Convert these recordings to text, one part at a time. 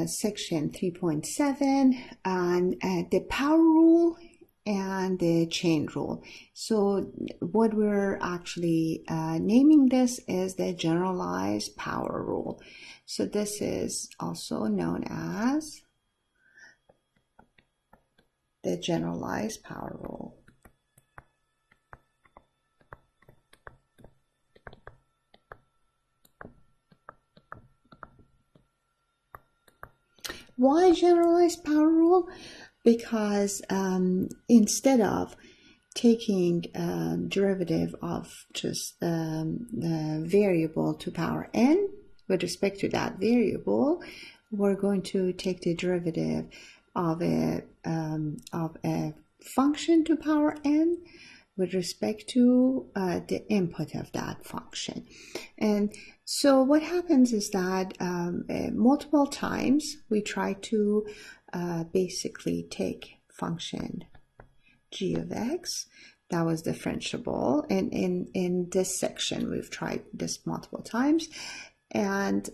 section 3.7 on the power rule and the chain rule. So what we're actually naming this is the generalized power rule. So this is also known as the generalized power rule. Why generalized power rule? Because instead of taking derivative of just the variable to power n with respect to that variable, we're going to take the derivative of a function to power n with respect to the input of that function. And so what happens is that multiple times we try to basically take function g of x that was differentiable, and in this section we've tried this multiple times, and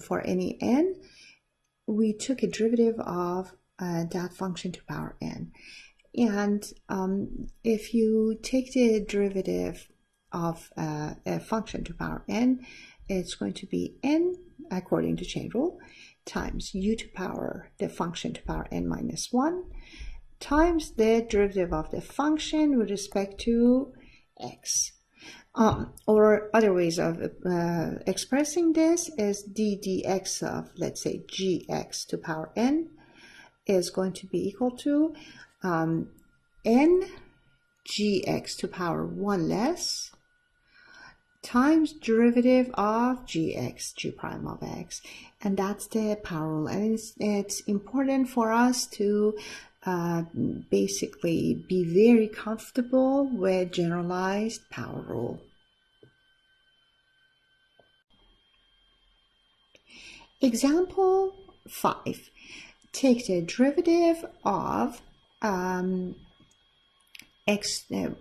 for any n we took a derivative of that function to power n. And if you take the derivative of a function to power n, it's going to be n according to chain rule times u to power the function to power n minus 1 times the derivative of the function with respect to x. Or other ways of expressing this is d dx of, let's say, gx to power n is going to be equal to n gx to power 1 less times derivative of gx, g prime of x. And that's the power rule. And it's important for us to basically be very comfortable with generalized power rule. Example 5. Take the derivative of x to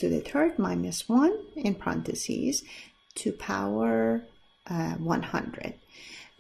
the third minus 1 in parentheses to power 100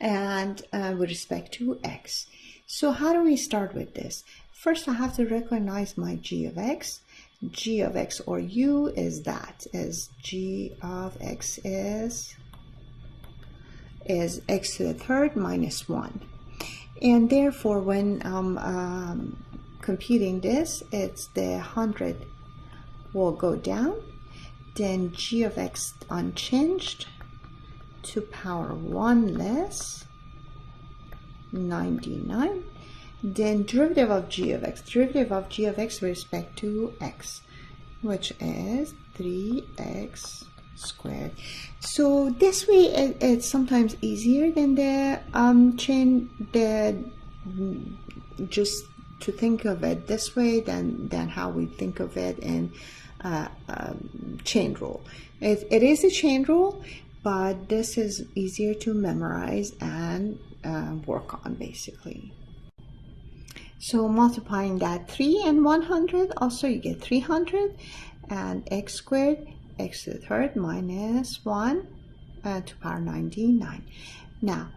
and with respect to x. So how do we start with this? First, I have to recognize my g of x. G of x, or u, is g of x is x to the third minus 1. And therefore, when I'm computing this, it's the 100 will go down, then g of x unchanged to power 1 less 99, then derivative of g of x with respect to x, which is 3x squared. So this way it's sometimes easier than the just to think of it this way than how we think of it in chain rule. It is a chain rule, but this is easier to memorize and work on basically. So multiplying that 3 and 100, also you get 300, and x squared, x to the third minus 1 to power 99. Now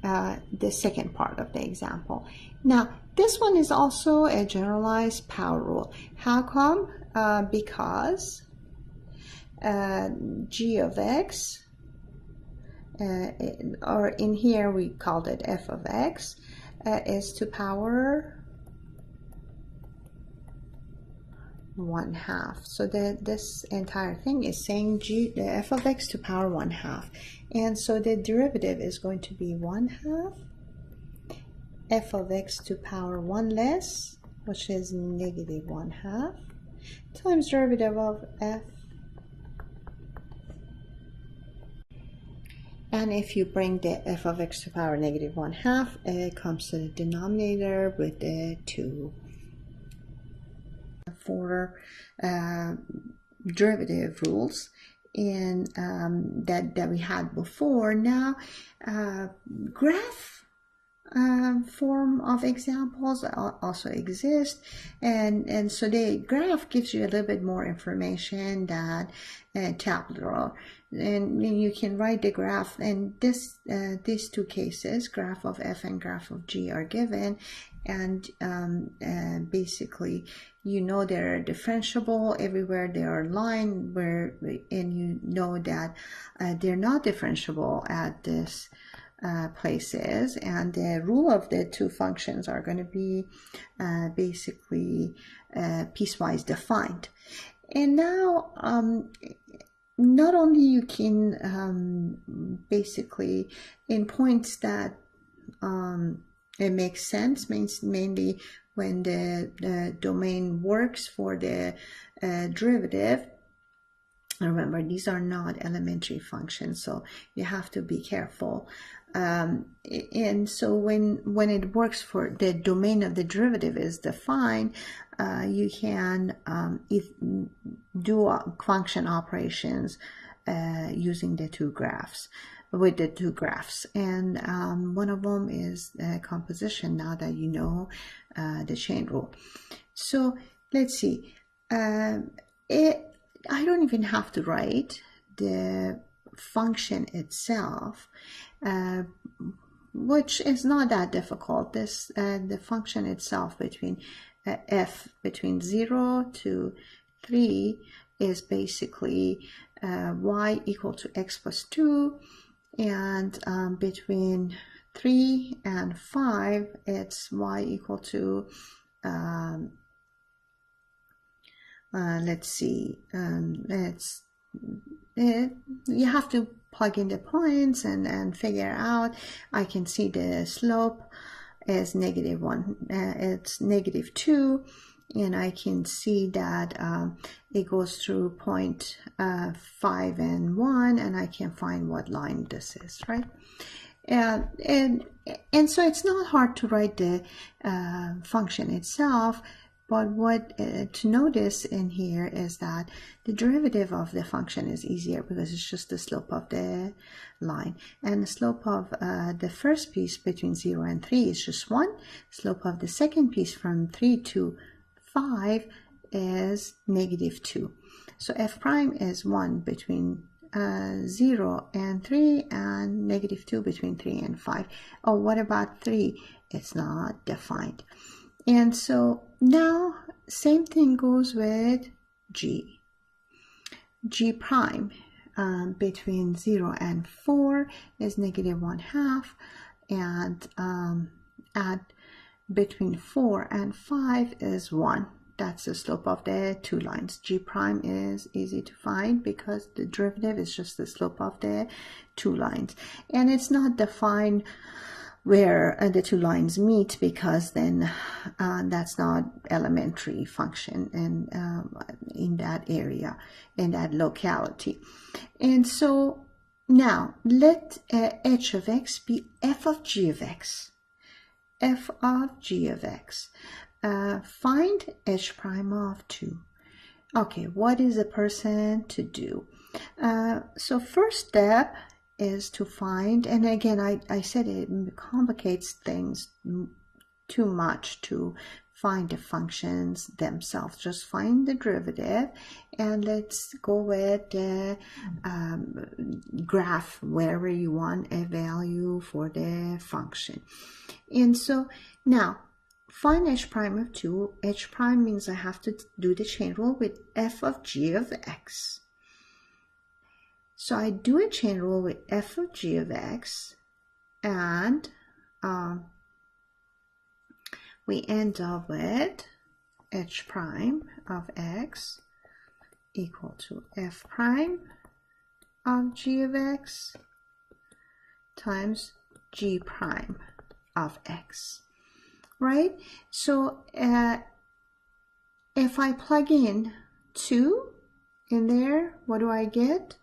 the second part of the example. Now this one is also a generalized power rule. How come? Because g of x, or in here we called it f of x, is to power 1/2. So this entire thing is saying the f of x to power 1/2. And so the derivative is going to be 1/2 f of x to power 1 less, which is negative 1/2, times derivative of f. And if you bring the f of x to power negative 1/2, it comes to the denominator with the 2. For derivative rules in that we had before, now graph form of examples also exist, and so the graph gives you a little bit more information than tabular and you can write the graph. And these two cases, graph of f and graph of g, are given, and basically you know they're differentiable everywhere they are line, and you know that they're not differentiable at this places, and the rule of the two functions are going to be basically piecewise defined. And now not only you can basically in points that it makes sense, mainly when the domain works for the derivative. Remember, these are not elementary functions, so you have to be careful. And so when it works for the domain of the derivative is defined, you can do function operations using the two graphs, and one of them is composition, now that you know the chain rule. So let's see, I don't even have to write the function itself, which is not that difficult. The function itself between f between 0 to 3 is basically y equal to x plus 2, and between 3 and 5 it's y equal to let's see, you have to plug in the points and figure out. I can see the slope is -1, it's -2, and I can see that it goes through point 5 and 1, and I can find what line this is, right? And so it's not hard to write the function itself. But what to notice in here is that the derivative of the function is easier because it's just the slope of the line. And the slope of the first piece between 0 and 3 is just 1. Slope of the second piece from 3 to 5 is -2. So f prime is 1 between 0 and 3, and -2 between 3 and 5. Oh, what about 3? It's not defined. And so now same thing goes with g. G prime between 0 and 4 is -1/2, and at between 4 and 5 is 1. That's the slope of the two lines. G prime is easy to find because the derivative is just the slope of the two lines, and it's not defined where the two lines meet, because then that's not elementary function and in that area, in that locality. And so now let h of x be f of g of x. F of g of x. Find h prime of 2. Okay, what is a person to do? So first step is to find, and again I said it complicates things too much to find the functions themselves. Just find the derivative, and let's go with the graph wherever you want a value for the function. And so now find h prime of 2. H prime means I have to do the chain rule with f of g of x. So I do a chain rule with f of g of x, and we end up with h prime of x equal to f prime of g of x times g prime of x, right? So if I plug in 2 in there, what do I get?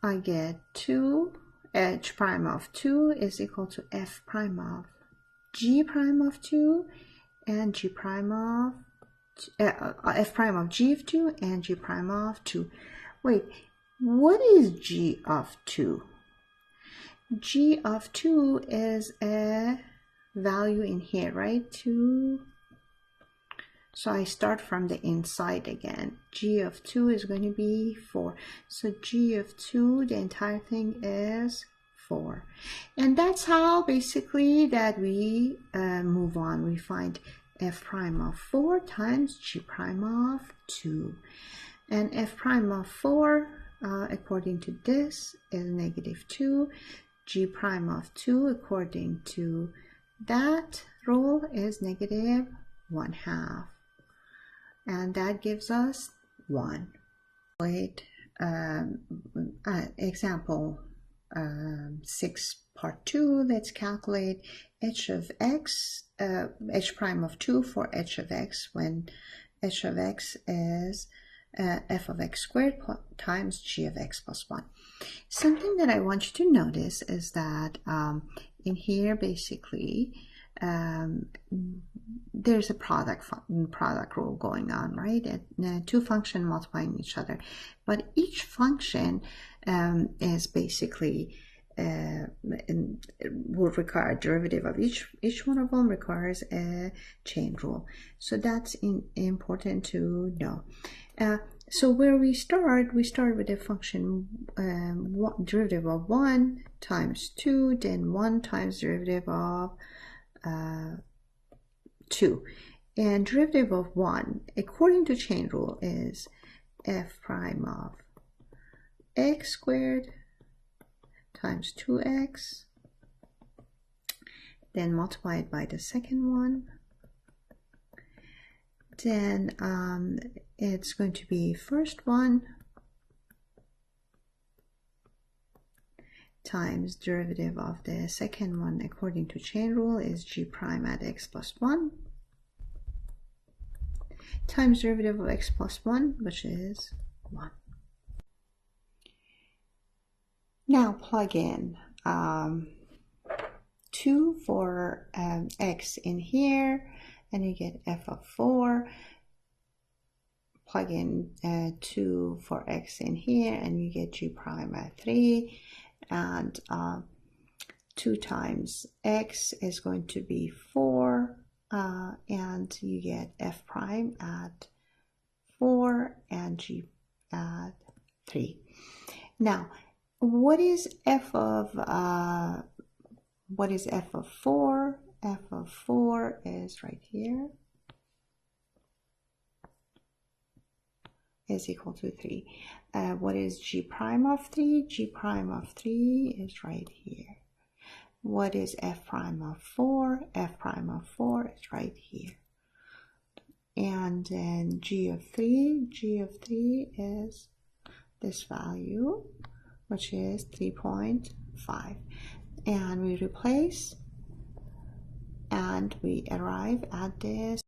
I get 2, h prime of 2 is equal to f prime of g prime of 2 and g prime of f prime of g of 2 and g prime of 2. Wait, what is g of 2? G of 2 is a value in here, right? 2 So I start from the inside again. G of 2 is going to be 4. So G of 2, the entire thing is 4. And that's how basically that we move on. We find f prime of 4 times g prime of 2. And f prime of 4, according to this, is negative 2. G prime of 2, according to that rule, is negative 1/2. And that gives us 1. Wait, example 6 part 2. Let's calculate h of x, h prime of 2 for h of x when h of x is f of x squared times g of x plus 1. Something that I want you to notice is that in here basically there's a product rule going on, right? Two functions multiplying each other, but each function is basically will require a derivative of each one of them requires a chain rule. So that's important to know. So where we start with a function derivative of 1 times 2, then 1 times derivative of 2. And derivative of 1, according to chain rule, is f prime of x squared times 2x, then multiplied by the second one. Then it's going to be first one times derivative of the second one according to chain rule is g prime at x plus 1 times derivative of x plus 1, which is 1. Now plug in 2 for x in here, and you get f of 4. Plug in 2 for x in here, and you get g prime at 3. And 2 times x is going to be 4, and you get f prime at 4 and g at 3. Now, what is f of 4? F of 4 is right here, is equal to 3. What is g prime of 3? G prime of 3 is right here. What is f prime of 4? F prime of 4 is right here. And then g of 3 is this value, which is 3.5. And we replace, and we arrive at this